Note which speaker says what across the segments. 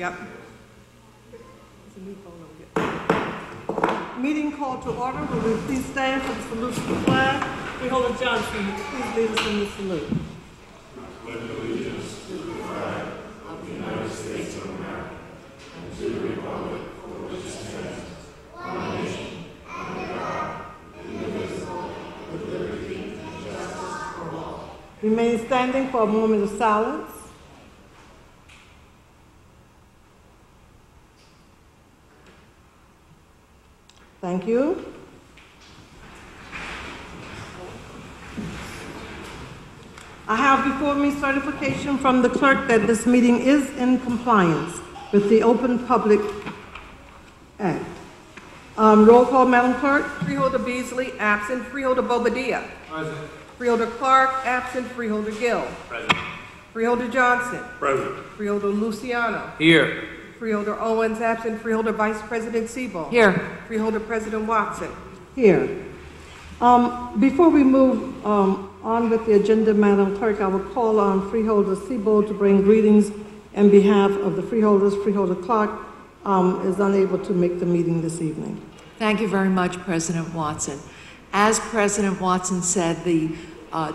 Speaker 1: Yep. Meeting called to order. Will we please stand for the salute to the flag? Freeholder Johnson, please lead us in the salute.
Speaker 2: Pledge allegiance to the flag of the United States of America and to the republic for which it stands, one nation, under God, indivisible, with liberty and justice for all.
Speaker 1: Remain standing for a moment of silence. Thank you. I have before me certification from the clerk that this meeting is in compliance with the Open Public Act. Roll call, Madam Clerk.
Speaker 3: Freeholder Beasley, absent. Freeholder Bobadilla.
Speaker 2: Present.
Speaker 3: Freeholder Clark, absent. Freeholder Gill.
Speaker 2: Present.
Speaker 3: Freeholder Johnson.
Speaker 2: Present.
Speaker 3: Freeholder Luciano.
Speaker 2: Here.
Speaker 3: Freeholder Owens, absent. Freeholder Vice President Sebo.
Speaker 4: Here.
Speaker 3: Freeholder President Watson.
Speaker 1: Here. Before we move on with the agenda, Madam Clerk, I will call on Freeholder Sebo to bring greetings on behalf of the freeholders. Freeholder Clark is unable to make the meeting this evening.
Speaker 4: Thank you very much, President Watson. As President Watson said, the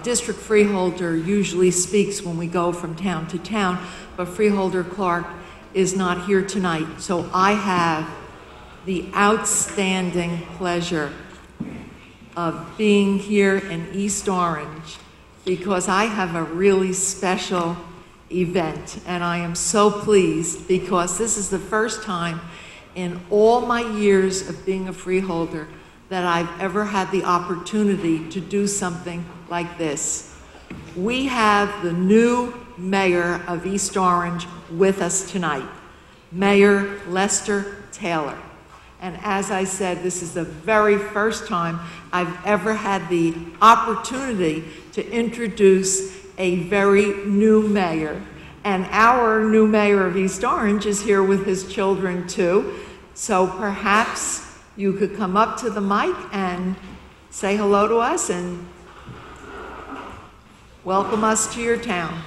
Speaker 4: district freeholder usually speaks when we go from town to town, but Freeholder Clark is not here tonight, so I have the outstanding pleasure of being here in East Orange because I have a really special event, and I am so pleased because this is the first time in all my years of being a freeholder that I've ever had the opportunity to do something like this. We have the new mayor of East Orange with us tonight, Mayor Lester Taylor. And as I said, this is the very first time I've ever had the opportunity to introduce a very new mayor. And our new mayor of East Orange is here with his children too. So perhaps you could come up to the mic and say hello to us and welcome us to your town.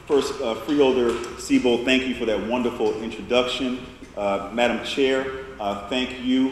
Speaker 5: First, Freeholder Sebo, thank you for that wonderful introduction. Madam Chair, thank you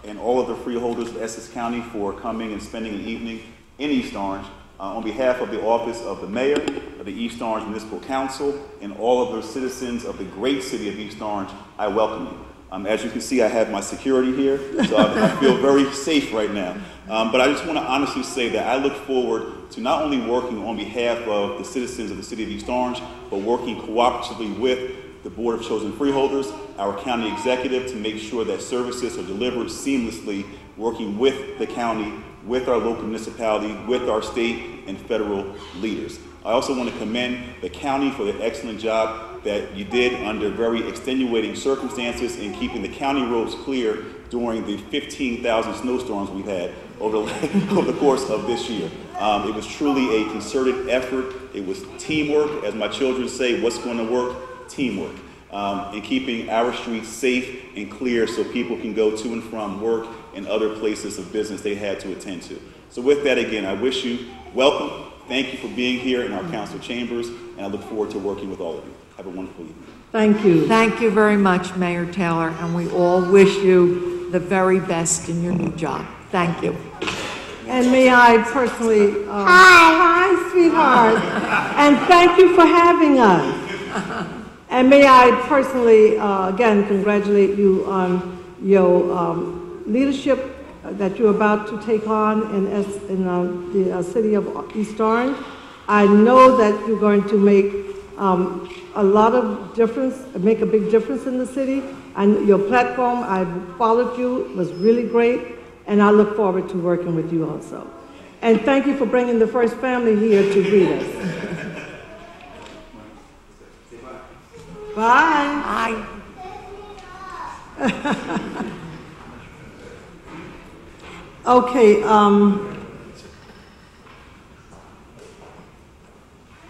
Speaker 5: and all of the freeholders of Essex County for coming and spending an evening in East Orange. On behalf of the office of the Mayor of the East Orange Municipal Council and all of the citizens of the great city of East Orange, I welcome you. As you can see, I have my security here, so I feel very safe right now. But I just want to honestly say that I look forward to not only working on behalf of the citizens of the city of East Orange, but working cooperatively with the Board of Chosen Freeholders, our county executive, to make sure that services are delivered seamlessly, working with the county, with our local municipality, with our state and federal leaders. I also want to commend the county for the excellent job that you did under very extenuating circumstances in keeping the county roads clear during the 15,000 snowstorms we've had over the course of this year. It was truly a concerted effort. It was teamwork, as my children say. What's going to work? Teamwork. In keeping our streets safe and clear so people can go to and from work and other places of business they had to attend to. So with that, again, I wish you welcome. Thank you for being here in our council chambers, and I look forward to working with all of you. Have a wonderful evening.
Speaker 1: Thank you.
Speaker 4: Thank you very much, Mayor Taylor, and we all wish you the very best in your new job. Thank you.
Speaker 1: And may I personally, hi, sweetheart, and thank you for having us. And may I personally, again, congratulate you on your leadership that you're about to take on in the city of East Orange. I know that you're going to make a lot of difference, make a big difference in the city. And your platform, I followed you, was really great, and I look forward to working with you also. And thank you for bringing the first family here to greet us. Bye.
Speaker 4: Bye.
Speaker 1: Okay,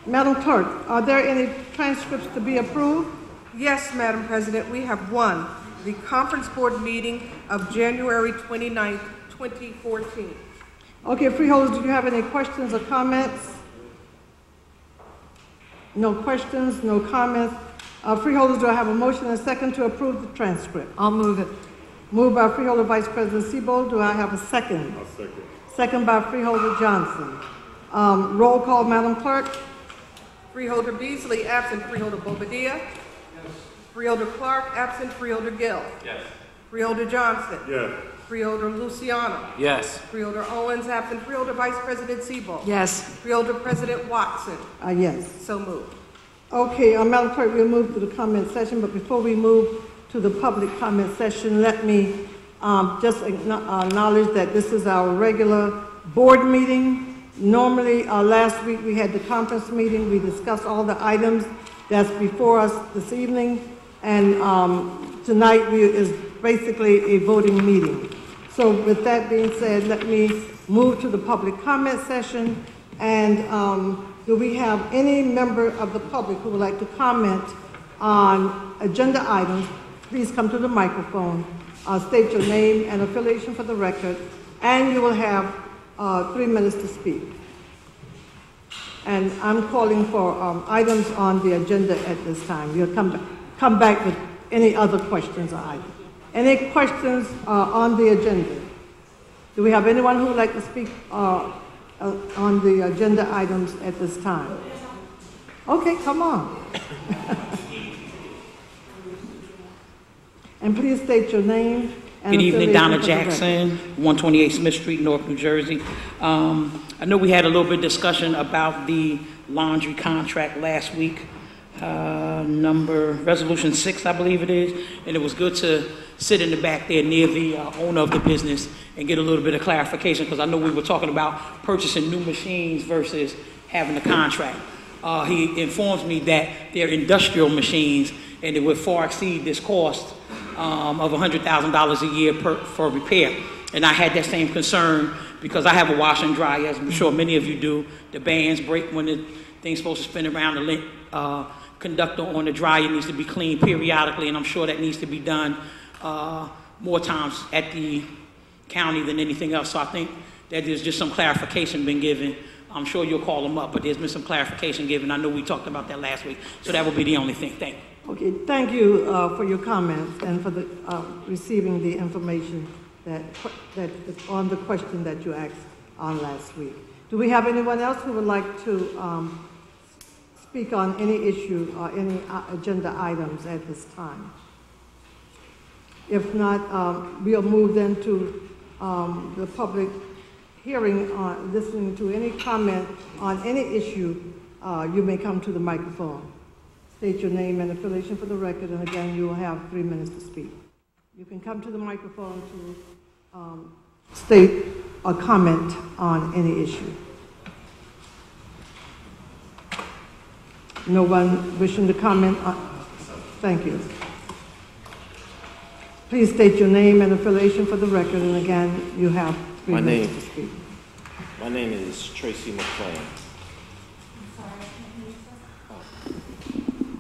Speaker 1: Madam Clerk, are there any transcripts to be approved?
Speaker 3: Yes, Madam President, we have one. The conference board meeting of January 29th, 2014.
Speaker 1: Okay, freeholders, do you have any questions or comments? No questions, no comments. Freeholders, do I have a motion and a second to approve the transcript?
Speaker 4: I'll move it.
Speaker 1: Moved by Freeholder Vice President Sebo. Do I have a second?
Speaker 2: I'll second.
Speaker 1: Second by Freeholder Johnson. Roll call, Madam Clerk.
Speaker 3: Freeholder Beasley, absent. Freeholder Bobadilla. Yes. Freeholder Clark, absent. Freeholder Gill.
Speaker 2: Yes.
Speaker 3: Freeholder Johnson.
Speaker 2: Yes.
Speaker 3: Freeholder Luciano.
Speaker 2: Yes.
Speaker 3: Freeholder Owens, absent. Freeholder Vice President Sebo.
Speaker 4: Yes.
Speaker 3: Freeholder President Watson.
Speaker 1: Yes.
Speaker 3: So moved.
Speaker 1: Okay, Madam Clerk, we'll move to the comment session, but before we move to the public comment session, let me just acknowledge that this is our regular board meeting. Normally, last week we had the conference meeting. We discussed all the items that's before us this evening, and tonight is basically a voting meeting. So with that being said, let me move to the public comment session, and do we have any member of the public who would like to comment on agenda items? Please come to the microphone, state your name and affiliation for the record, and you will have 3 minutes to speak. And I'm calling for items on the agenda at this time. You'll come back with any other questions or items. Any questions on the agenda? Do we have anyone who would like to speak on the agenda items at this time? Okay, come on. And please state your name and
Speaker 6: Good evening, Donna
Speaker 1: affiliation for the
Speaker 6: Jackson, 128 Smith Street, North New Jersey. I know we had a little bit of discussion about the laundry contract last week, resolution 6, I believe it is, and it was good to sit in the back there near the owner of the business and get a little bit of clarification, because I know we were talking about purchasing new machines versus having a contract. He informs me that they're industrial machines and it would far exceed this cost of $100,000 a year for repair. And I had that same concern because I have a wash and dry, as I'm sure many of you do. The bands break when the thing's supposed to spin around. The conductor on the dryer needs to be cleaned periodically, and I'm sure that needs to be done more times at the county than anything else. So I think that there's just some clarification been given. I'm sure you'll call them up, but there's been some clarification given. I know we talked about that last week, so that will be the only thing. Thank you.
Speaker 1: Okay, thank you for your comments and for the receiving the information that on the question that you asked on last week. Do we have anyone else who would like to speak on any issue or any agenda items at this time? If not, we'll move then to the public hearing on listening to any comment on any issue. You may come to the microphone. State your name and affiliation for the record, and again, you will have 3 minutes to speak. You can come to the microphone to state a comment on any issue. No one wishing to comment? Thank you. Please state your name and affiliation for the record, and again, you have 3 minutes to speak.
Speaker 7: My name is Tracy McClain.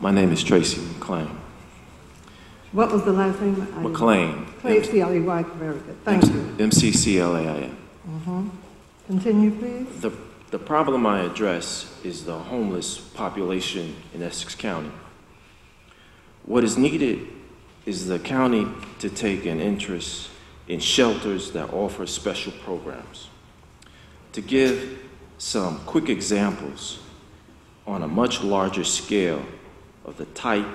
Speaker 7: My name is Tracy McClain.
Speaker 1: What was the last name?
Speaker 7: McClain.
Speaker 1: C-L-E-Y, very good. Thank you.
Speaker 7: M-C-C-L-A-I-N.
Speaker 1: Continue, please.
Speaker 7: The problem I address is the homeless population in Essex County. What is needed is the county to take an interest in shelters that offer special programs. To give some quick examples on a much larger scale of the type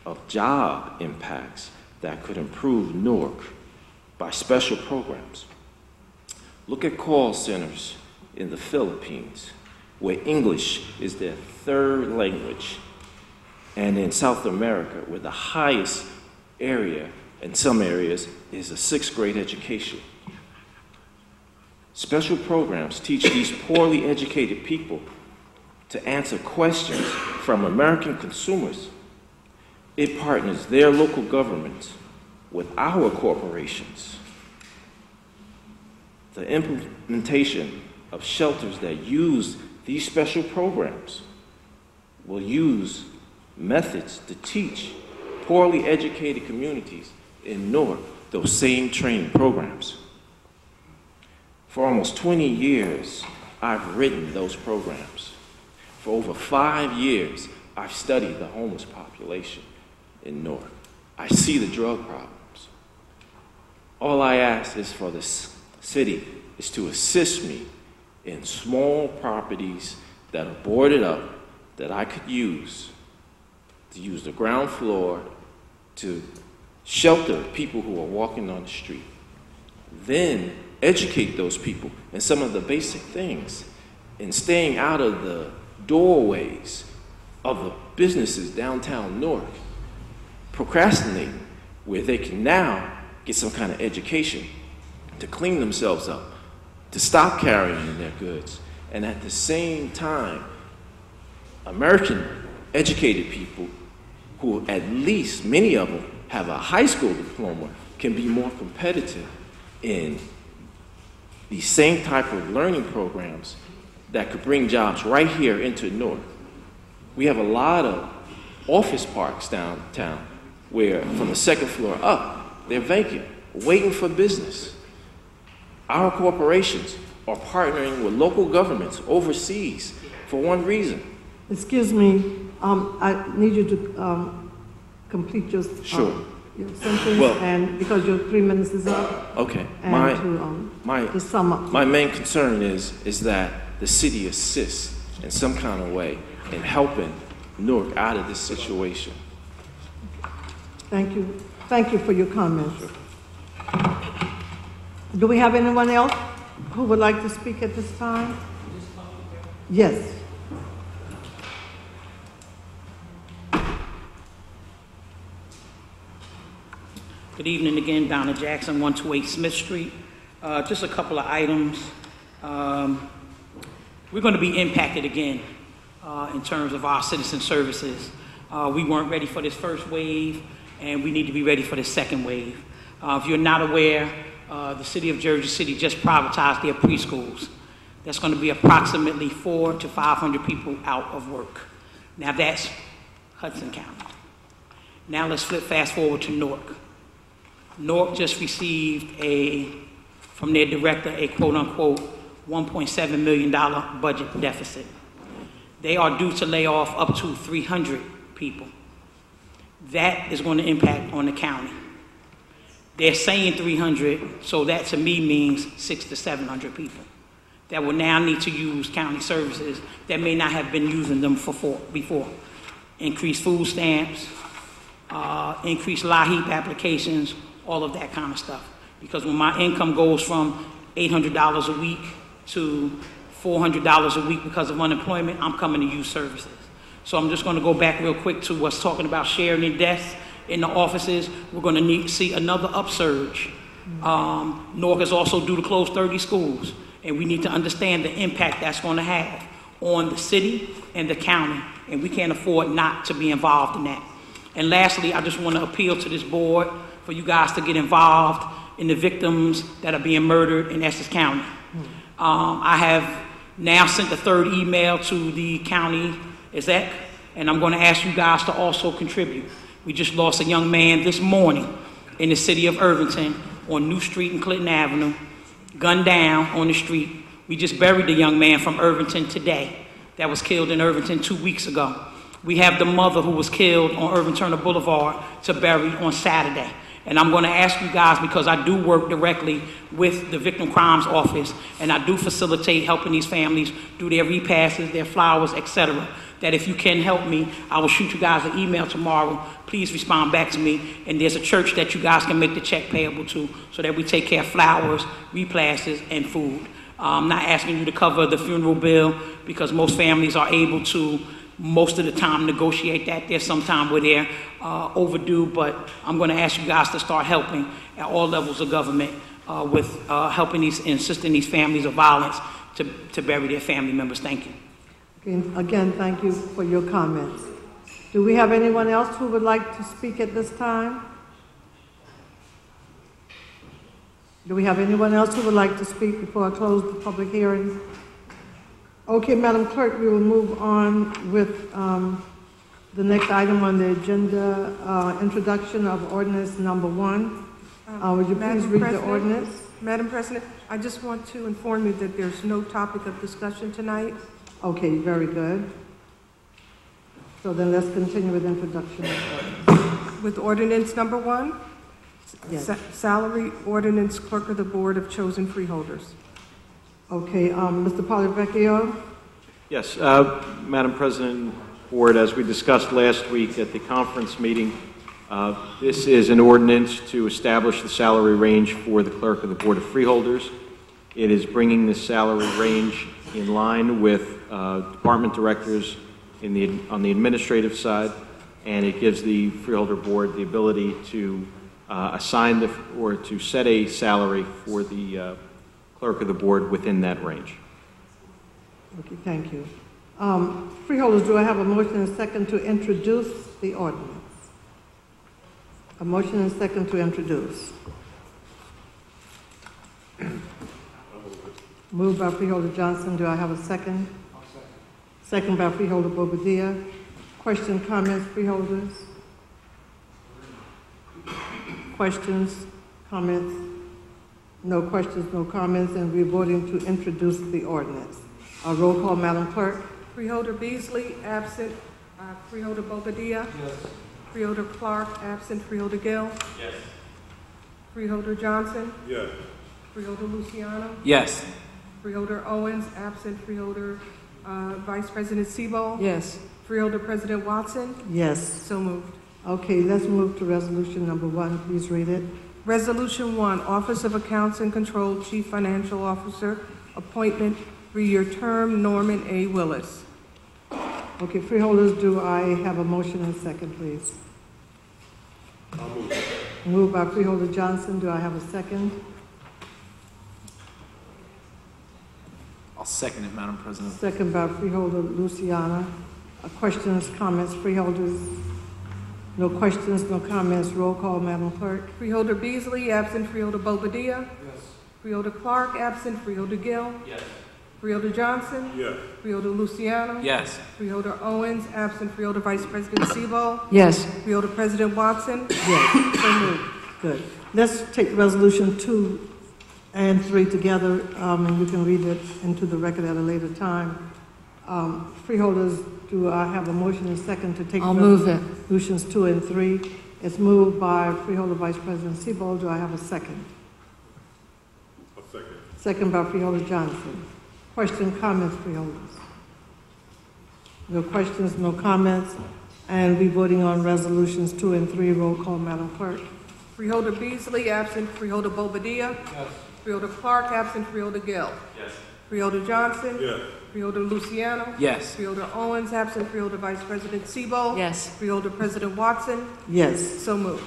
Speaker 7: of job impacts that could improve Newark by special programs. Look at call centers in the Philippines, where English is their third language, and in South America, where the highest area in some areas is a 6th grade education. Special programs teach these poorly educated people to answer questions from American consumers. It partners their local governments with our corporations. The implementation of shelters that use these special programs will use methods to teach poorly educated communities in Newark those same training programs. For almost 20 years, I've written those programs. For over 5 years, I've studied the homeless population in Newark. I see the drug problems. All I ask is for the city is to assist me in small properties that are boarded up that I could use to use the ground floor to shelter people who are walking on the street. Then educate those people in some of the basic things and staying out of the doorways of the businesses downtown Newark, procrastinating where they can now get some kind of education to clean themselves up, to stop carrying their goods, and at the same time, American educated people who at least many of them have a high school diploma can be more competitive in the same type of learning programs that could bring jobs right here into Newark. We have a lot of office parks downtown where from the second floor up, they're vacant, waiting for business. Our corporations are partnering with local governments overseas for one reason.
Speaker 1: Excuse me, I need you to complete your
Speaker 7: Sure.
Speaker 1: Your sentence,
Speaker 7: Well,
Speaker 1: and because your 3 minutes is up.
Speaker 7: Okay.
Speaker 1: And to sum up.
Speaker 7: My main concern is that the city assists in some kind of way in helping Newark out of this situation.
Speaker 1: Thank you. Thank you for your comments. Do we have anyone else who would like to speak at this time? Yes.
Speaker 6: Good evening again, Donna Jackson, 128 Smith Street. Just a couple of items. We're going to be impacted again in terms of our citizen services. We weren't ready for this first wave, and we need to be ready for the second wave. If you're not aware, the city of Jersey City just privatized their preschools. That's going to be approximately 400 to 500 people out of work. Now that's Hudson County. Now let's fast forward to Newark. Newark just received from their director, a quote-unquote $1.7 million budget deficit. They are due to lay off up to 300 people. That is going to impact on the county. They're saying 300, so that to me means 600 to 700 people that will now need to use county services that may not have been using them before. Increased food stamps, increased LIHEAP applications, all of that kind of stuff. Because when my income goes from $800 a week to $400 a week because of unemployment, I'm coming to use services. So I'm just going to go back real quick to what's talking about sharing the desks in the offices. We're going to need to see another upsurge. Newark is also due to close 30 schools, and we need to understand the impact that's going to have on the city and the county, and we can't afford not to be involved in that. And lastly, I just want to appeal to this board for you guys to get involved in the victims that are being murdered in Essex County. I have now sent the third email to the county exec, and I'm going to ask you guys to also contribute. We just lost a young man this morning in the city of Irvington on New Street and Clinton Avenue, gunned down on the street. We just buried the young man from Irvington today that was killed in Irvington 2 weeks ago. We have the mother who was killed on Irving Turner Boulevard to bury on Saturday. And I'm going to ask you guys, because I do work directly with the Victim Crimes Office, and I do facilitate helping these families do their repasses, their flowers, etc., that if you can help me, I will shoot you guys an email tomorrow. Please respond back to me. And there's a church that you guys can make the check payable to so that we take care of flowers, repasses, and food. I'm not asking you to cover the funeral bill because most families are able to most of the time negotiate that. There's some time where they're overdue, but I'm going to ask you guys to start helping at all levels of government with helping assisting these families of violence to bury their family members. Thank you.
Speaker 1: Again, thank you for your comments. Do we have anyone else who would like to speak at this time? Do we have anyone else who would like to speak before I close the public hearing? Okay, Madam Clerk, we will move on with the next item on the agenda, introduction of ordinance number 1. Would you please read the ordinance?
Speaker 3: Madam President, I just want to inform you that there's no topic of discussion tonight.
Speaker 1: Okay, very good. So then let's continue with introduction.
Speaker 3: With ordinance number 1,
Speaker 1: Yes.
Speaker 3: salary ordinance, clerk of the Board of Chosen Freeholders.
Speaker 1: Okay, Mr. Polyvecchio?
Speaker 8: Yes, Madam President, Board, as we discussed last week at the conference meeting, this is an ordinance to establish the salary range for the clerk of the Board of Freeholders. It is bringing the salary range in line with department directors on the administrative side, and it gives the Freeholder Board the ability to assign or to set a salary for the clerk of the board within that range.
Speaker 1: Okay, thank you. Freeholders, do I have a motion and a second to introduce the ordinance? A motion and a second to introduce. Moved by Freeholder Johnson. Do I have a second? Second by Freeholder Bobadilla. Question, comments, freeholders? Questions, comments? No questions, no comments, and we're voting to introduce the ordinance. A roll call, Madam Clerk.
Speaker 3: Freeholder Beasley, absent. Freeholder Bobadilla. Yes. Freeholder Clark, absent. Freeholder Gill.
Speaker 2: Yes.
Speaker 3: Freeholder Johnson.
Speaker 2: Yes.
Speaker 3: Freeholder Luciano.
Speaker 7: Yes.
Speaker 3: Freeholder Owens, absent. Freeholder Vice President Sebo.
Speaker 4: Yes.
Speaker 3: Freeholder President Watson.
Speaker 1: Yes.
Speaker 3: So moved.
Speaker 1: Okay, let's move to resolution number 1. Please read it.
Speaker 3: Resolution 1, Office of Accounts and Control, Chief Financial Officer, appointment, 3-year term, Norman A. Willis.
Speaker 1: Okay, freeholders, do I have a motion and a second, please?
Speaker 2: I'll move it.
Speaker 1: Moved by Freeholder Johnson. Do I have a second?
Speaker 9: I'll second it, Madam President.
Speaker 1: Second by Freeholder Luciana. Questions, comments, freeholders? No questions, no comments. Roll call, Madam Clerk.
Speaker 3: Freeholder Beasley, absent. Freeholder Bobadilla. Yes. Freeholder Clark, absent. Freeholder Gill.
Speaker 2: Yes.
Speaker 3: Freeholder Johnson.
Speaker 2: Yes.
Speaker 3: Freeholder Luciano.
Speaker 9: Yes.
Speaker 3: Freeholder Owens, absent. Freeholder Vice President Sebo.
Speaker 4: Yes.
Speaker 3: Freeholder President Watson.
Speaker 1: Yes. So moved. Good. Let's take resolution 2 and 3 together, and you can read it into the record at a later time. Freeholders, do I have a motion and second to take
Speaker 4: I'll move it.
Speaker 1: resolutions 2 and 3? It's moved by Freeholder Vice President Sebo. Do I have a second?
Speaker 2: A second.
Speaker 1: Second by Freeholder Johnson. Question, comments, freeholders? No questions, no comments, and we voting on resolutions 2 and 3. Roll call, Madam Clerk.
Speaker 3: Freeholder Beasley, absent. Freeholder Bobadilla. Yes. Freeholder Clark, absent. Freeholder Gill.
Speaker 2: Yes.
Speaker 3: Freeholder Johnson.
Speaker 2: Yes.
Speaker 3: Freeholder Luciano.
Speaker 9: Yes.
Speaker 3: Freeholder Owens, absent. Freeholder Vice President Sebo.
Speaker 4: Yes.
Speaker 3: Freeholder President Watson.
Speaker 1: Yes.
Speaker 3: So moved.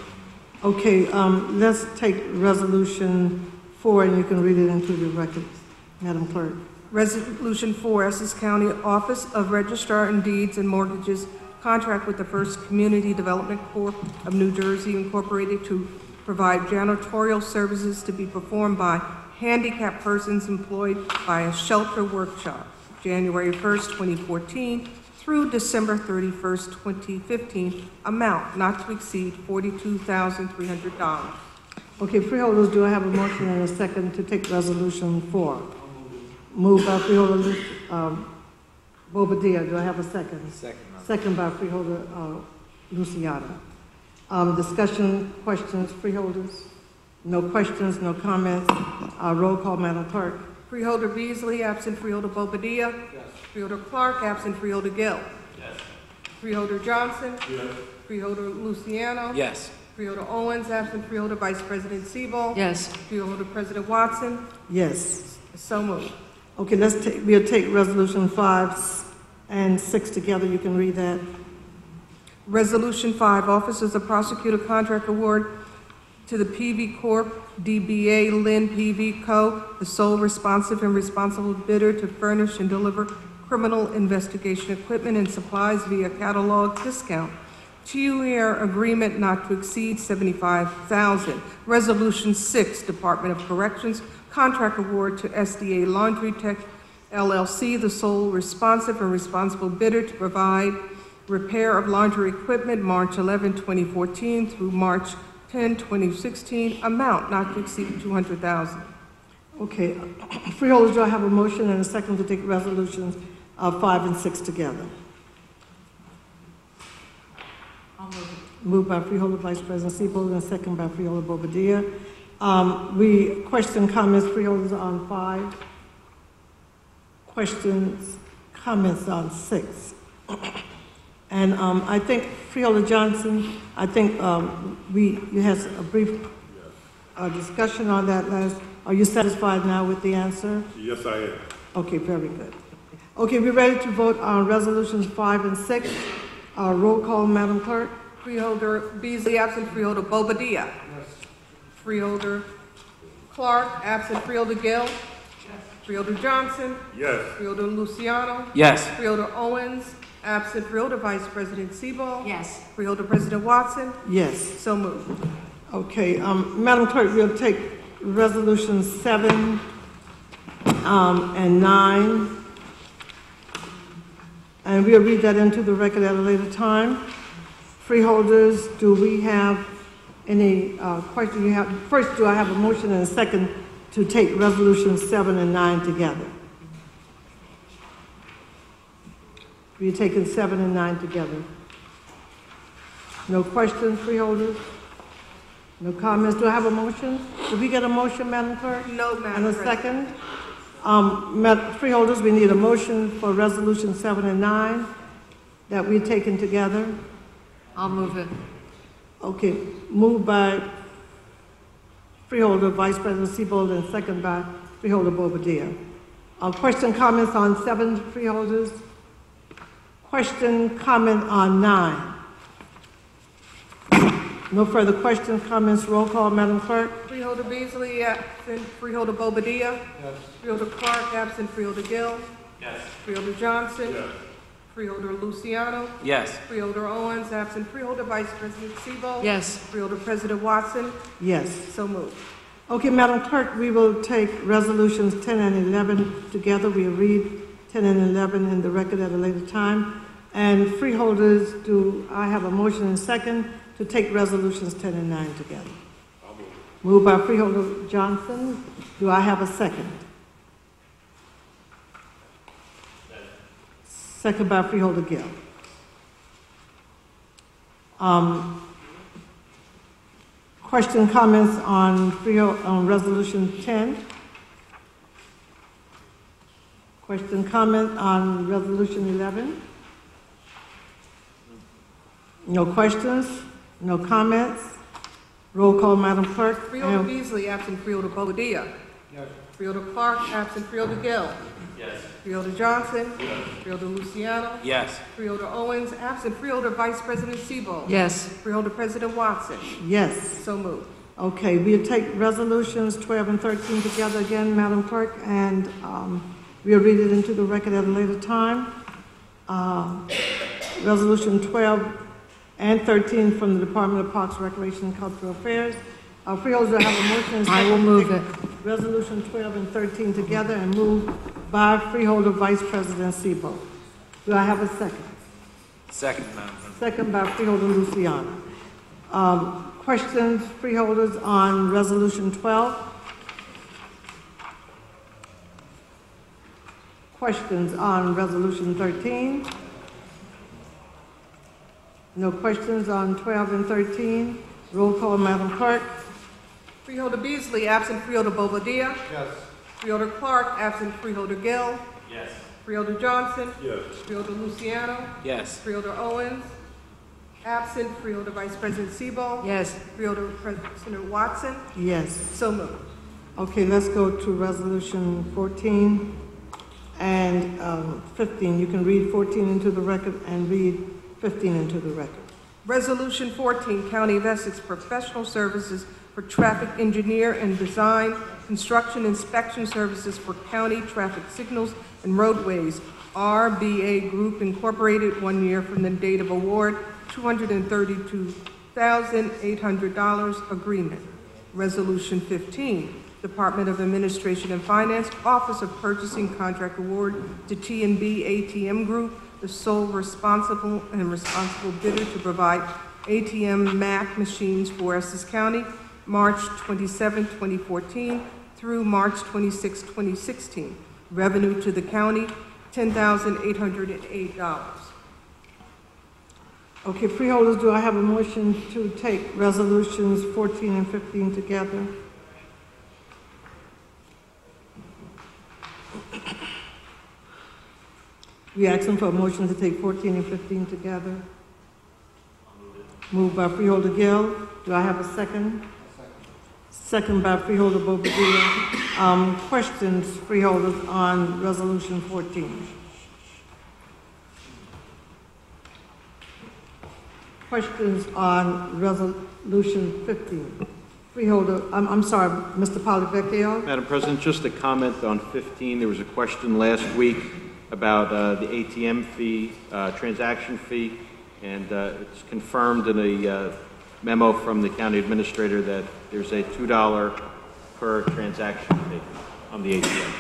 Speaker 1: Okay, let's take resolution 4, and you can read it into the record, Madam Clerk.
Speaker 3: Resolution 4, Essex County Office of Registrar and Deeds and Mortgages, contract with the First Community Development Corp. of New Jersey Incorporated to provide janitorial services to be performed by handicapped persons employed by a shelter workshop, January 1st, 2014 through December 31st, 2015, amount not to exceed $42,300.
Speaker 1: Okay, freeholders, do I have a motion and a second to take resolution 4? Moved by Freeholder Bobadilla. Do I have a second?
Speaker 9: Second.
Speaker 1: Second by Freeholder Luciano. Discussion, questions, freeholders? No questions, no comments. Roll call, Madam Clerk.
Speaker 3: Freeholder Beasley, absent. Freeholder Bobadilla. Yes. Freeholder Clark, absent. Freeholder Gill.
Speaker 2: Yes.
Speaker 3: Freeholder Johnson.
Speaker 2: Yes.
Speaker 3: Freeholder Luciano.
Speaker 9: Yes.
Speaker 3: Freeholder Owens, absent. Freeholder Vice President Sebo.
Speaker 4: Yes.
Speaker 3: Freeholder President Watson.
Speaker 1: Yes.
Speaker 3: So moved.
Speaker 1: Okay, we'll take resolution 5 and 6 together. You can read that.
Speaker 3: Resolution 5, Officers of Prosecutor Contract Award to the PV Corp. DBA Lynn PV Co., the sole responsive and responsible bidder to furnish and deliver criminal investigation equipment and supplies via catalog discount. 2-year agreement not to exceed $75,000. Resolution 6, Department of Corrections contract award to SDA Laundry Tech LLC, the sole responsive and responsible bidder to provide repair of laundry equipment, March 11, 2014 through March 10, 2016, amount not to exceed $200,000.
Speaker 1: Okay, freeholders, do I have a motion and a second to take resolutions 5 and 6 together?
Speaker 4: I'll move it.
Speaker 1: Moved by Freeholder Vice President Seabold and second by Freeholder Bobadilla. We question comments, freeholders on 5. Questions, comments on 6. And I think Freeholder Johnson, I think you had a brief discussion on that last. Are you satisfied now with the answer?
Speaker 2: Yes, I am.
Speaker 1: Okay, very good. Okay, we're ready to vote on resolutions 5 and 6. Roll call, Madam Clerk.
Speaker 3: Freeholder Beasley, absent. Freeholder Bobadilla. Freeholder Clark, absent. Freeholder Gill. Freeholder Johnson.
Speaker 2: Yes.
Speaker 3: Freeholder Luciano.
Speaker 9: Yes.
Speaker 3: Freeholder Owens, absent. Freeholder Vice President Seabold.
Speaker 4: Yes.
Speaker 3: Freeholder President Watson.
Speaker 1: Yes.
Speaker 3: So moved.
Speaker 1: Okay, Madam Clerk, we'll take resolutions 7 and 9, and we'll read that into the record at a later time. Freeholders, do we have any questions? First, do I have a motion and a second to take resolutions 7 and 9 together? We're taking 7 and 9 together. No questions, freeholders? No comments. Do I have a motion? Did we get a motion, Madam Clerk?
Speaker 3: No, Madam
Speaker 1: And a
Speaker 3: President.
Speaker 1: second? Freeholders, we need a motion for resolution 7 and 9 that we're taking together.
Speaker 4: I'll move it.
Speaker 1: Okay, moved by Freeholder Vice President Seabold and second by Freeholder Bobadilla. Question, comments on 7, freeholders? Question, comment on 9? No further questions, comments, roll call, Madam Clerk.
Speaker 3: Freeholder Beasley, absent. Freeholder Bobadilla. Yes. Freeholder Clark, absent. Freeholder Gill.
Speaker 9: Yes.
Speaker 3: Freeholder Johnson.
Speaker 2: Yes.
Speaker 3: Freeholder Luciano.
Speaker 9: Yes.
Speaker 3: Freeholder Owens, absent. Freeholder Vice President Seabold.
Speaker 4: Yes.
Speaker 3: Freeholder President Watson.
Speaker 1: Yes.
Speaker 3: So moved.
Speaker 1: Okay, Madam Clerk, we will take resolutions 10 and 11 together. We'll read 10 and 11 in the record at a later time. And freeholders, do I have a motion and second to take resolutions 10 and 9 together? Moved by Freeholder Johnson. Do I have a second? Second by Freeholder Gill. Question, comments on resolution 10? Question, comment on resolution 11? No questions? No comments? Roll call, Madam Clerk.
Speaker 3: Freeholder Beasley, absent. Freeholder Bobadilla. Yes. Freeholder Clark, absent. Freeholder Gill.
Speaker 9: Yes.
Speaker 3: Freeholder Johnson. Yes. Freeholder Luciano.
Speaker 9: Yes.
Speaker 3: Freeholder Owens, absent. Freeholder Vice President Seabold.
Speaker 4: Yes.
Speaker 3: Freeholder President Watson.
Speaker 1: Yes.
Speaker 3: So moved.
Speaker 1: Okay, we'll take resolutions 12 and 13 together again, Madam Clerk, and we'll read it into the record at a later time. Resolution 12 and 13 from the Department of Parks, Recreation, and Cultural Affairs. Freeholders, do I have a motion and
Speaker 4: I
Speaker 1: second
Speaker 4: will
Speaker 1: to
Speaker 4: move
Speaker 1: take
Speaker 4: it.
Speaker 1: Resolution 12 and 13 together and moved by Freeholder Vice President Seabold. Do I have a second?
Speaker 9: Second, Madam President.
Speaker 1: Second by Freeholder Luciano. Questions, freeholders, on Resolution 12? Questions on Resolution 13? No questions on 12 and 13? Roll call, Madam Clerk.
Speaker 3: Freeholder Beasley, absent. Freeholder Bobadilla.
Speaker 2: Yes.
Speaker 3: Freeholder Clark, absent. Freeholder Gill.
Speaker 9: Yes.
Speaker 3: Freeholder Johnson.
Speaker 2: Yes.
Speaker 3: Freeholder Luciano.
Speaker 9: Yes.
Speaker 3: Freeholder Owens, absent. Freeholder Vice President Seabold.
Speaker 4: Yes.
Speaker 3: Freeholder President Watson.
Speaker 1: Yes.
Speaker 3: So moved.
Speaker 1: Okay, let's go to Resolution 14 and 15. You can read 14 into the record and read 15 into the record.
Speaker 3: Resolution 14, County of Essex Professional Services for Traffic Engineer and Design, Construction Inspection Services for County Traffic Signals and Roadways, RBA Group Incorporated, 1 year from the date of award, $232,800 agreement. Resolution 15, Department of Administration and Finance, Office of Purchasing Contract Award to T&B ATM Group, the sole responsible bidder to provide ATM Mac machines for Essex County, March 27, 2014 through March 26, 2016. Revenue to the county, $10,808.
Speaker 1: Okay, freeholders, do I have a motion to take resolutions 14 and 15 together? We asking for a motion to take 14 and 15 together? Moved by Freeholder Gill. Do I have a second? Second by Freeholder Bobadilla. Questions, freeholders, on resolution 14? Questions on resolution 15? Freeholder, I'm sorry, Mr. Polyvecchio?
Speaker 8: Madam President, just a comment on 15. There was a question last week about the ATM fee, transaction fee, and it's confirmed in a memo from the county administrator that there's a $2 per transaction fee on the ATM.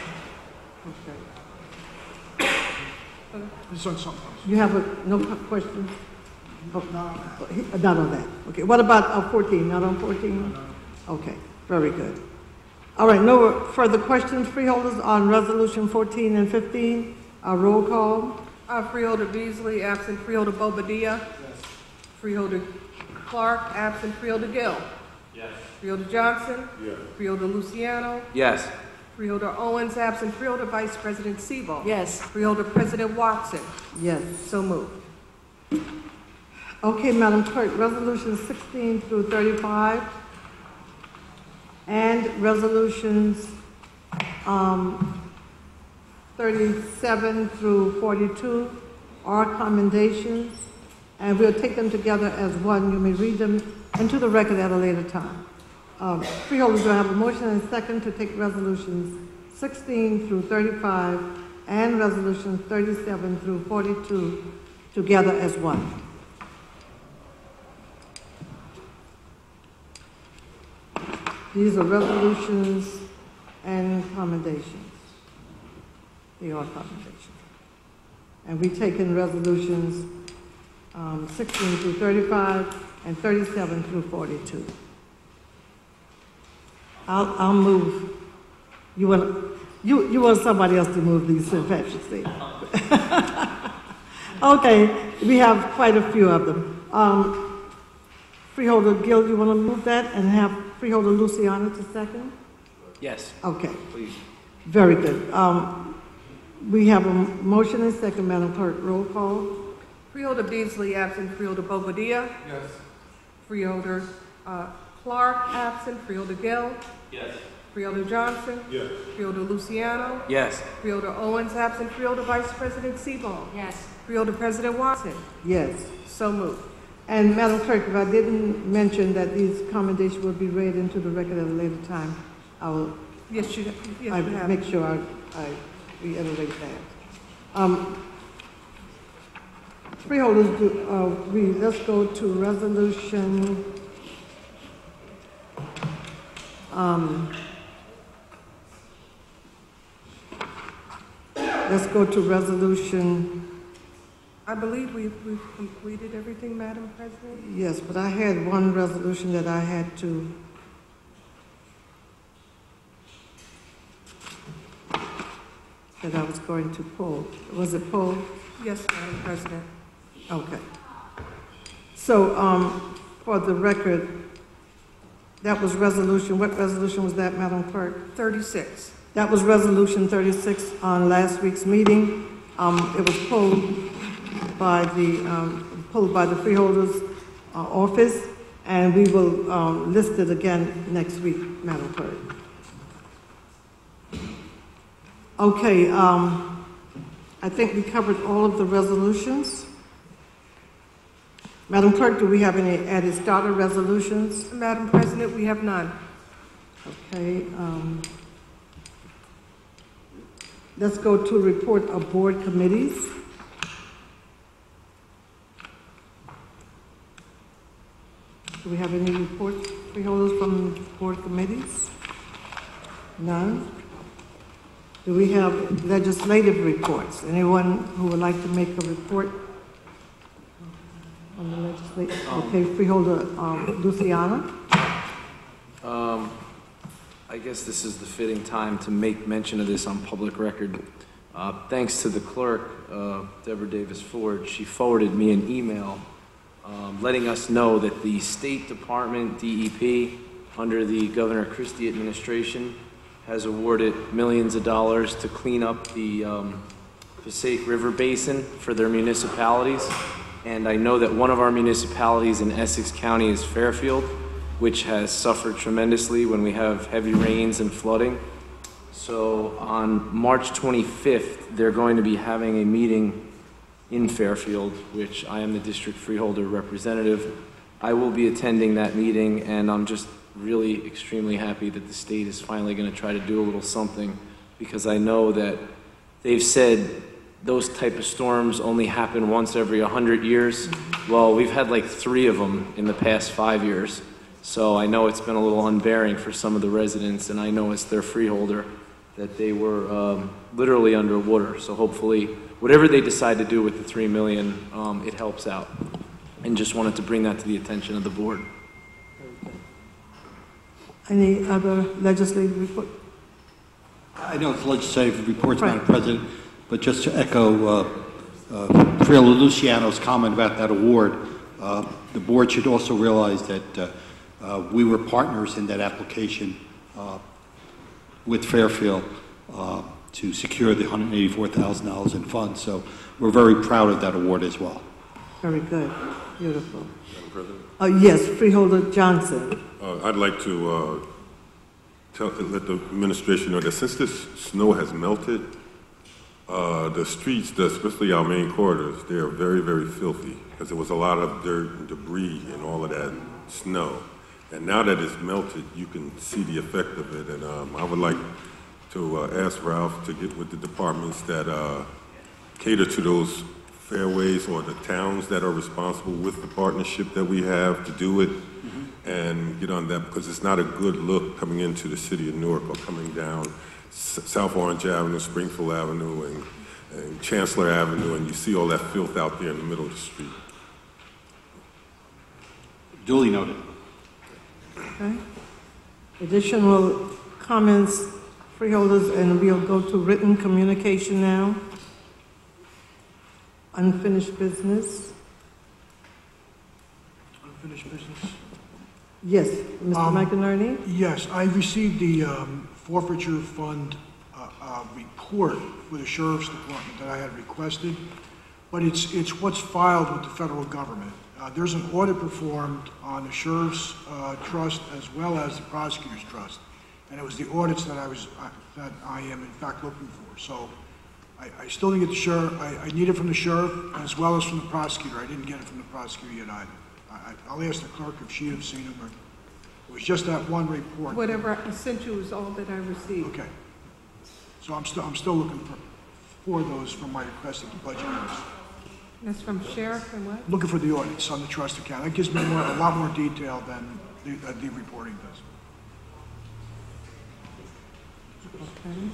Speaker 1: Okay. You have no questions? Oh, not on that. Okay. What about 14? Not on 14? Okay. Very good. All right. No further questions, freeholders, on resolution 14 and 15. Roll call.
Speaker 3: Freeholder Beasley, absent. Freeholder Bobadilla. Yes. Freeholder Clark, absent. Freeholder Gill.
Speaker 9: Yes.
Speaker 3: Freeholder Johnson.
Speaker 9: Yes.
Speaker 3: Freeholder Luciano.
Speaker 9: Yes.
Speaker 3: Freeholder Owens, absent. Freeholder Vice President Sebo.
Speaker 4: Yes.
Speaker 3: Freeholder President Watson.
Speaker 1: Yes.
Speaker 3: So moved.
Speaker 1: Okay, Madam Clerk, resolutions 16 through 35 and resolutions 37 through 42 are commendations, and we'll take them together as one. You may read them into the record at a later time. Freeholders, do I have a motion and a second to take resolutions 16 through 35 and resolutions 37 through 42 together as one? These are resolutions and commendations. They are commendations. And we take in resolutions 16 through 35 and 37 through 42. I'll move. You want somebody else to move these, Patrick State. Okay, we have quite a few of them. Freeholder Gill, you want to move that and have Freeholder Luciano to second?
Speaker 9: Yes.
Speaker 1: Okay.
Speaker 9: Please.
Speaker 1: Very good. We have a motion and second, Madam Clerk. Roll call.
Speaker 3: Freeholder Beasley, absent. Freeholder Bobadilla.
Speaker 9: Yes.
Speaker 3: Freeholder Clark, absent. Freeholder Gill.
Speaker 9: Yes.
Speaker 3: Freeholder Johnson.
Speaker 9: Yes.
Speaker 3: Freeholder Luciano.
Speaker 9: Yes.
Speaker 3: Freeholder Owens, absent. Freeholder Vice President Sebo.
Speaker 4: Yes.
Speaker 3: Freeholder President Watson.
Speaker 1: Yes.
Speaker 3: So moved.
Speaker 1: And Madam Clerk, if I didn't mention that these commendations will be read into the record at a later time, I will
Speaker 3: Yes, you have.
Speaker 1: make sure I reiterate that. Freeholders, let's go to resolution let's go to resolution.
Speaker 3: I believe we've completed everything, Madam President.
Speaker 1: Yes, but I had one resolution that I had to. That I was going to pull. Was it pulled?
Speaker 3: Yes, Madam President.
Speaker 1: Okay. So, for the record, that was resolution, what resolution was that, Madam Clerk?
Speaker 3: 36.
Speaker 1: That was resolution 36 on last week's meeting. It was pulled by the freeholders' office, and we will list it again next week, Madam Clerk. Okay, I think we covered all of the resolutions. Madam Clerk, do we have any added starter resolutions?
Speaker 3: Madam President, we have none.
Speaker 1: Okay. Let's go to report of board committees. Do we have any reports, freeholders, from board committees? None. Do we have legislative reports? Anyone who would like to make a report on the legislative? Okay, freeholder Luciana.
Speaker 10: I guess this is the fitting time to make mention of this on public record. Thanks to the clerk, Deborah Davis Ford, she forwarded me an email letting us know that the State Department, DEP, under the Governor Christie administration, has awarded millions of dollars to clean up the Passaic River Basin for their municipalities. And I know that one of our municipalities in Essex County is Fairfield, which has suffered tremendously when we have heavy rains and flooding. So on March 25th, they're going to be having a meeting in Fairfield, which I am the district freeholder representative. I will be attending that meeting, and I'm just really extremely happy that the state is finally going to try to do a little something, because I know that they've said those type of storms only happen once every 100 years. Well, we've had like 3 of them in the past 5 years. So I know it's been a little unbearing for some of the residents, and I know as their freeholder that they were literally underwater. So hopefully, whatever they decide to do with the $3 million, it helps out. And just wanted to bring that to the attention of the board.
Speaker 1: Any other legislative report?
Speaker 11: I know it's legislative reports, Madam President, but just to echo Freeholder Luciano's comment about that award, the board should also realize that we were partners in that application with Fairfield to secure the $184,000 in funds. So we're very proud of that award as well.
Speaker 1: Very good. Beautiful.
Speaker 2: Madam President?
Speaker 1: Yes, Freeholder Johnson.
Speaker 2: I'd like to let the administration know that since this snow has melted, the streets, especially our main corridors, they are very, very filthy because there was a lot of dirt and debris and all of that snow. And now that it's melted, you can see the effect of it. And I would like to ask Ralph to get with the departments that cater to those fairways or the towns that are responsible with the partnership that we have to do it, and get on that, because it's not a good look coming into the city of Newark or coming down South Orange Avenue, Springfield Avenue, and Chancellor Avenue, and you see all that filth out there in the middle of the street.
Speaker 11: Duly noted.
Speaker 1: Okay. Additional comments, freeholders, and we'll go to written communication now. Unfinished business.
Speaker 12: Unfinished business?
Speaker 1: Yes, Mr. McInerney?
Speaker 12: Yes, I received the forfeiture fund report for the Sheriff's Department that I had requested, but it's what's filed with the federal government. There's an audit performed on the Sheriff's Trust as well as the Prosecutor's Trust, and it was the audits that I am in fact looking for. So I still didn't get the sheriff. I need it from the sheriff as well as from the prosecutor. I didn't get it from the prosecutor yet either. I'll ask the clerk if she had seen them, or it was just that one report.
Speaker 3: Whatever I sent you is all that I received.
Speaker 12: Okay. So I'm still looking for those from my requested budget notice.
Speaker 3: That's from sheriff and what?
Speaker 12: Looking for the audits on the trust account. That gives me a lot more detail than the reporting does.
Speaker 1: Okay.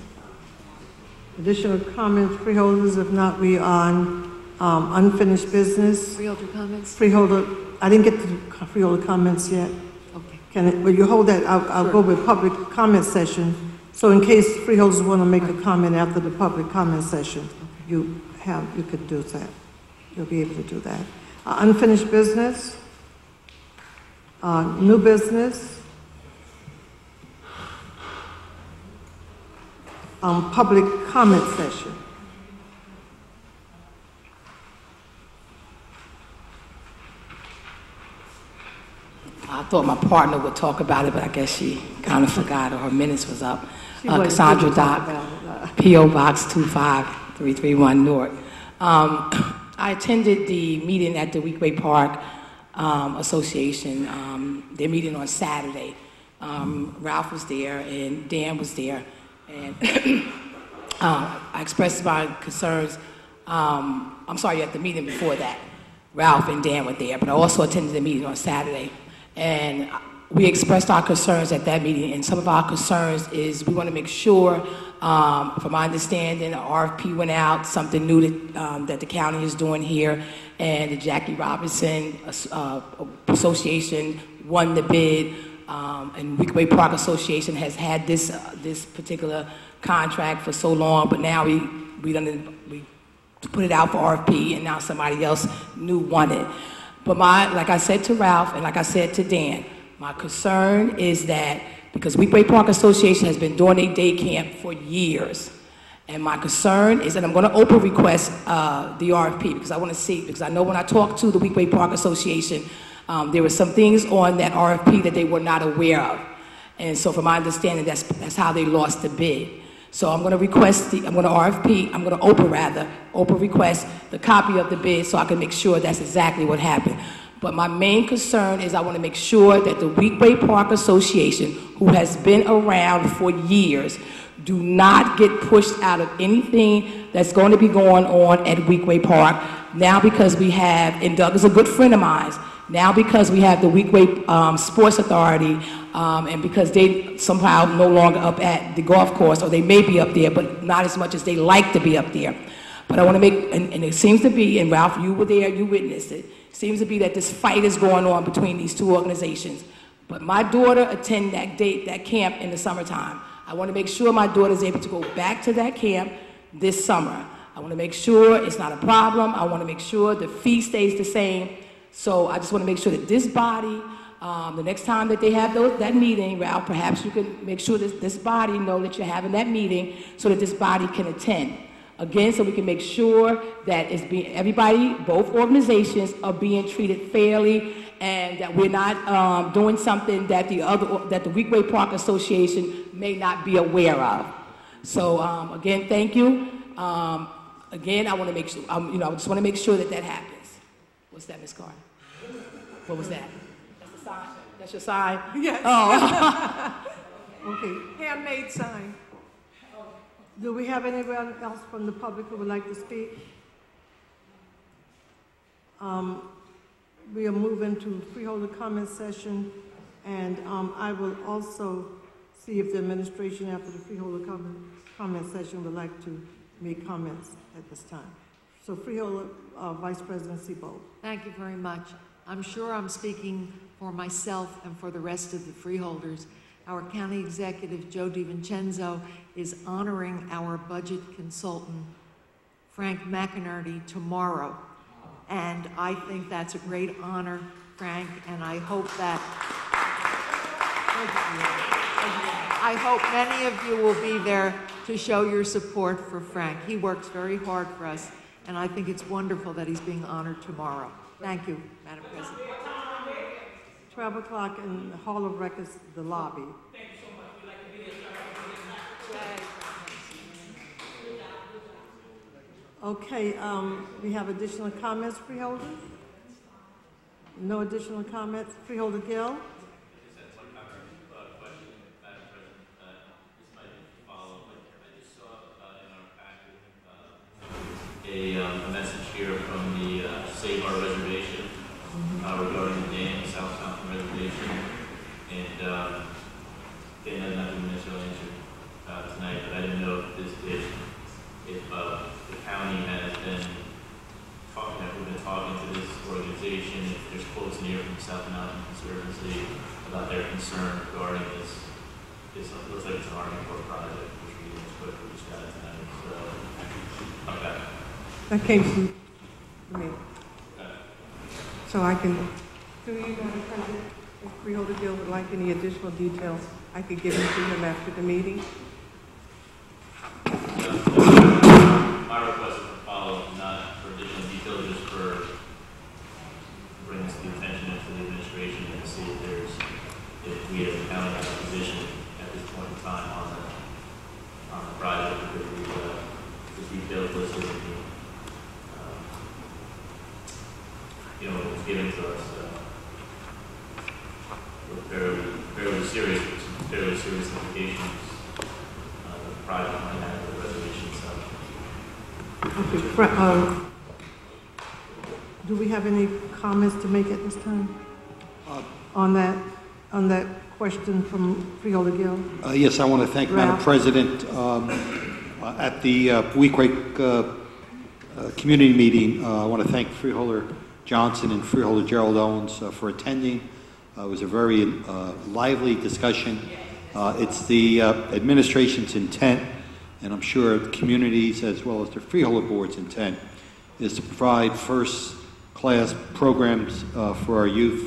Speaker 1: Additional comments, freeholders? If not, we on unfinished business.
Speaker 4: Freeholder comments?
Speaker 1: Freeholder, I didn't get to the freeholder comments yet.
Speaker 4: Okay.
Speaker 1: Will you hold that? I'll go with public comment session. So in case freeholders want to make a comment after the public comment session, you could do that. You'll be able to do that. Unfinished business. New business. Public comment session.
Speaker 13: I thought my partner would talk about it, but I guess she kind of forgot, or her minutes was up. Cassandra Dock, P.O. Box 25331, Newark. I attended the meeting at the Weequahic Park Association. Their meeting on Saturday. Ralph was there and Dan was there, and I expressed my concerns. I'm sorry, at the meeting before that, Ralph and Dan were there, but I also attended the meeting on Saturday. And we expressed our concerns at that meeting, and some of our concerns is we want to make sure, from my understanding, the RFP went out, something new that the county is doing here, and the Jackie Robinson Association won the bid and Weequahic Park Association has had this particular contract for so long, but now we put it out for RFP, and now somebody else new won it. But like I said to Ralph, and like I said to Dan, my concern is that because Weequahic Park Association has been doing a day camp for years, and my concern is that I'm going to open request the RFP because I want to see, because I know when I talked to the Weequahic Park Association, there were some things on that RFP that they were not aware of. And so from my understanding, that's how they lost the bid. So I'm going to request I'm going to open request the copy of the bid so I can make sure that's exactly what happened. But my main concern is I want to make sure that the Weequahic Park Association, who has been around for years, do not get pushed out of anything that's going to be going on at Weequahic Park. Now because we have, and Doug is a good friend of mine, now because we have the Weequahic Sports Authority, and because they somehow no longer up at the golf course, or they may be up there, but not as much as they like to be up there. But I want to make, and it seems to be, and Ralph, you were there, you witnessed it, seems to be that this fight is going on between these two organizations. But my daughter attended that camp in the summertime. I want to make sure my daughter is able to go back to that camp this summer. I want to make sure it's not a problem. I want to make sure the fee stays the same. So I just want to make sure that this body, the next time that they have that meeting, Ralph, perhaps you can make sure that this body know that you're having that meeting so that this body can attend. Again, so we can make sure that everybody, both organizations, are being treated fairly, and that we're not doing something that the Weequahic Park Association may not be aware of. So again, thank you. Again, I want to make sure, I just want to make sure that happens. What's that, Ms. Carter? What was that? That's the sign. That's your sign.
Speaker 3: Yes.
Speaker 13: Oh.
Speaker 3: Okay. Handmade sign.
Speaker 1: Do we have anyone else from the public who would like to speak? We are moving to freeholder comment session, and I will also see if the administration after the freeholder comment session would like to make comments at this time. So freeholder Vice President Sebo.
Speaker 4: Thank you very much. I'm sure I'm speaking for myself and for the rest of the freeholders. Our county executive, Joe DiVincenzo, is honoring our budget consultant, Frank McInerney, tomorrow. And I think that's a great honor, Frank, and I hope many of you will be there to show your support for Frank. He works very hard for us, and I think it's wonderful that he's being honored tomorrow. Thank you, Madam President.
Speaker 1: 12 o'clock in the Hall of Records, the lobby.
Speaker 6: Thank you so much. We'd like to be there.
Speaker 1: Okay, we have additional comments, freeholder? No additional comments? Freeholder Gill?
Speaker 14: A message here from the Save Our Reservation regarding the dam, South Mountain Reservation, and they had nothing necessarily answered tonight, but I didn't know if the county has been talking to this organization, if there's quotes in here from South Mountain Conservancy about their concern regarding this. It looks like it's an Army Corps project, which we just got it tonight. So, okay.
Speaker 3: That came from me. So I can, through you, Madam President, if Freeholder Gill would like any additional details, I could give them to him after the meeting.
Speaker 14: My request is to follow, not for additional details, just for bring this to the attention of the administration and to see if we as a county have a position at this point in time on the project, because the details listed in what was given to us with fairly serious implications the project might have for the reservation itself.
Speaker 1: Okay, do we have any comments to make at this time on that question from Freeholder Gill?
Speaker 11: Yes, I want to thank Madam President. At the Weequahic community meeting, I want to thank Freeholder Johnson and Freeholder Gerald Owens for attending. It was a very lively discussion. It's the administration's intent, and I'm sure the communities as well as the freeholder board's intent, is to provide first-class programs for our youth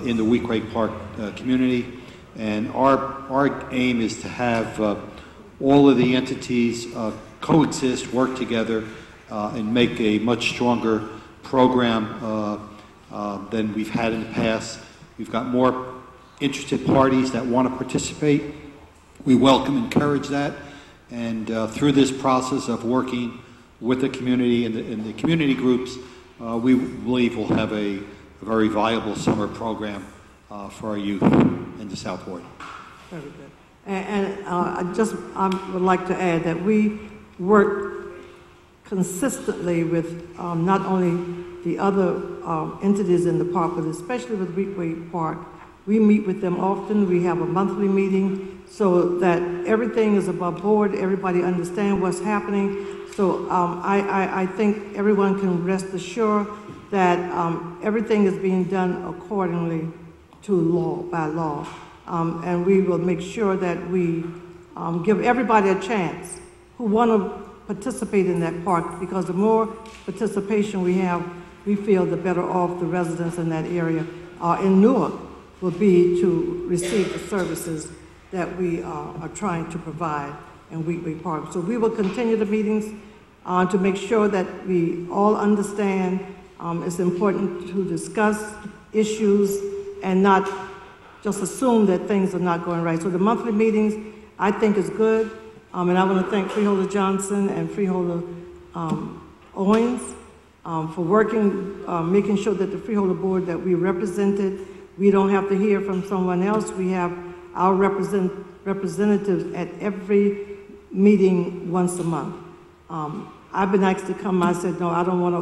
Speaker 11: in the Weequahic Park community. And our aim is to have all of the entities coexist, work together, and make a much stronger program than we've had in the past. We've got more interested parties that want to participate. We welcome and encourage that. And through this process of working with the community and the community groups, we believe we'll have a very viable summer program for our youth in the South Ward.
Speaker 1: Very good. And I would like to add that we work consistently with not only the other entities in the park, but especially with Weequahic Park. We meet with them often. We have a monthly meeting so that everything is above board. Everybody understands what's happening. So I think everyone can rest assured that everything is being done accordingly to law, by law. And we will make sure that we give everybody a chance who want to participate in that park, because the more participation we have, we feel the better off the residents in that area in Newark will be to receive the services that we are trying to provide in Weequahic Park. So we will continue the meetings to make sure that we all understand it's important to discuss issues and not just assume that things are not going right. So the monthly meetings, I think, is good. And I want to thank Freeholder Johnson and Freeholder Owens for working, making sure that the Freeholder Board that we represented, we don't have to hear from someone else. We have our representatives at every meeting once a month. I've been asked to come. I said, no, I don't want to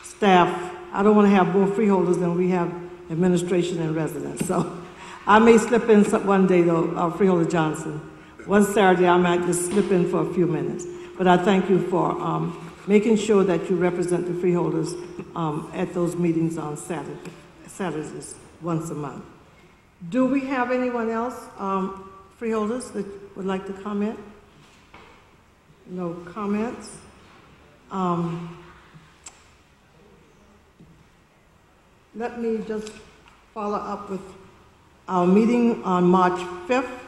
Speaker 1: overstaff. I don't want to have more freeholders than we have administration and residents. So I may slip in one day, though, Freeholder Johnson. One Saturday, I might just slip in for a few minutes. But I thank you for making sure that you represent the freeholders at those meetings on Saturdays, once a month. Do we have anyone else, freeholders, that would like to comment? No comments. Let me just follow up with our meeting on March 5th.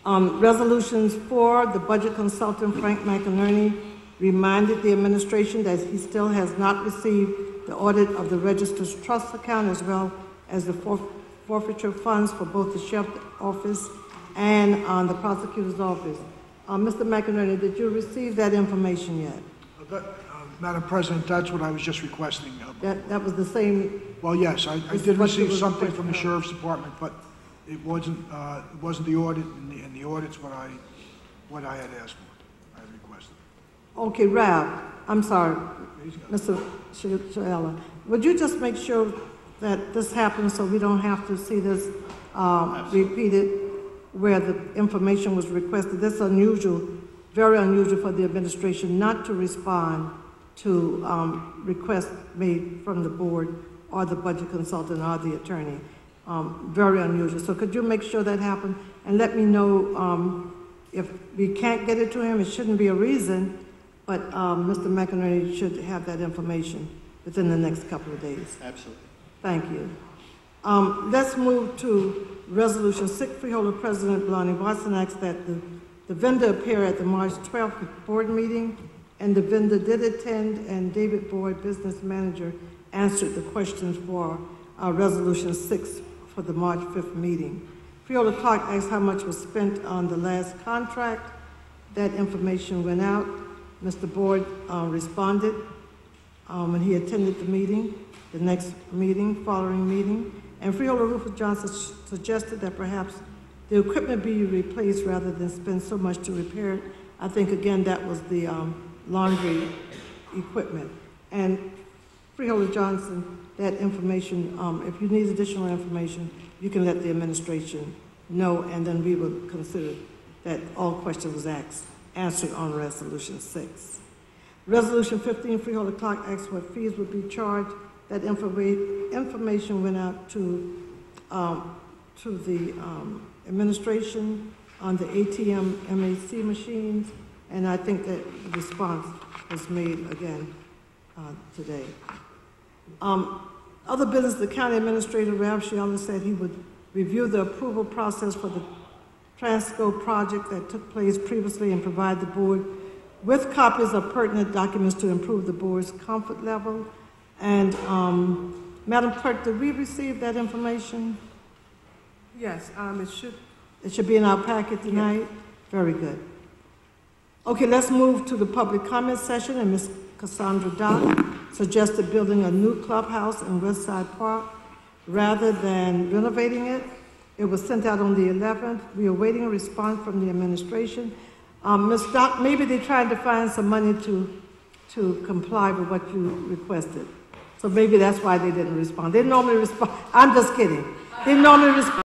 Speaker 1: Resolutions 4, the budget consultant, Frank McInerney, reminded the administration that he still has not received the audit of the Register's trust account as well as the forfeiture funds for both the sheriff's office and the prosecutor's office. Mr. McInerney, did you receive that information yet?
Speaker 12: Madam President, that's what I was just requesting.
Speaker 1: That was the same?
Speaker 12: Well, yes, I did receive something from the Sheriff's Department, but it wasn't the audit, and the audit's what I had asked for, I had requested.
Speaker 1: Okay, Ralph, I'm sorry, Mr. Shayla, would you just make sure that this happens so we don't have to see this repeated where the information was requested? That's unusual, very unusual for the administration not to respond to requests made from the board or the budget consultant or the attorney. Very unusual. So could you make sure that happens? And let me know if we can't get it to him, it shouldn't be a reason, but Mr. McInerney should have that information within the next couple of days.
Speaker 11: Absolutely.
Speaker 1: Thank you. Let's move to Resolution 6. Freeholder President Lonnie Watson asks that the vendor appear at the March 12th board meeting, and the vendor did attend, and David Boyd, business manager, answered the questions for Resolution 6 for the March 5th meeting. Freeholder Clark asked how much was spent on the last contract. That information went out. Mr. Boyd responded when he attended the meeting, the next meeting, following meeting. And Freeholder Rufus Johnson suggested that perhaps the equipment be replaced rather than spend so much to repair it. I think, again, that was the laundry equipment. And Freeholder Johnson, that information, if you need additional information, you can let the administration know, and then we will consider that all questions was answered on Resolution 6. Resolution 15, Freeholder Clark asks what fees would be charged that information went out to the administration on the ATM MAC machines, and I think that the response was made again today. Other business, the county administrator, Ralph Shiala, said he would review the approval process for the Transco project that took place previously and provide the board with copies of pertinent documents to improve the board's comfort level. And Madam Clerk, did we receive that information?
Speaker 3: Yes,
Speaker 1: It should be in our packet tonight? Yeah. Very good. Okay, let's move to the public comment session, and Ms. Cassandra Dock suggested building a new clubhouse in Westside Park rather than renovating it. It was sent out on the 11th. We are waiting a response from the administration. Ms. Dock, maybe they're trying to find some money to comply with what you requested. So maybe that's why they didn't respond. They normally respond. I'm just kidding. They normally respond.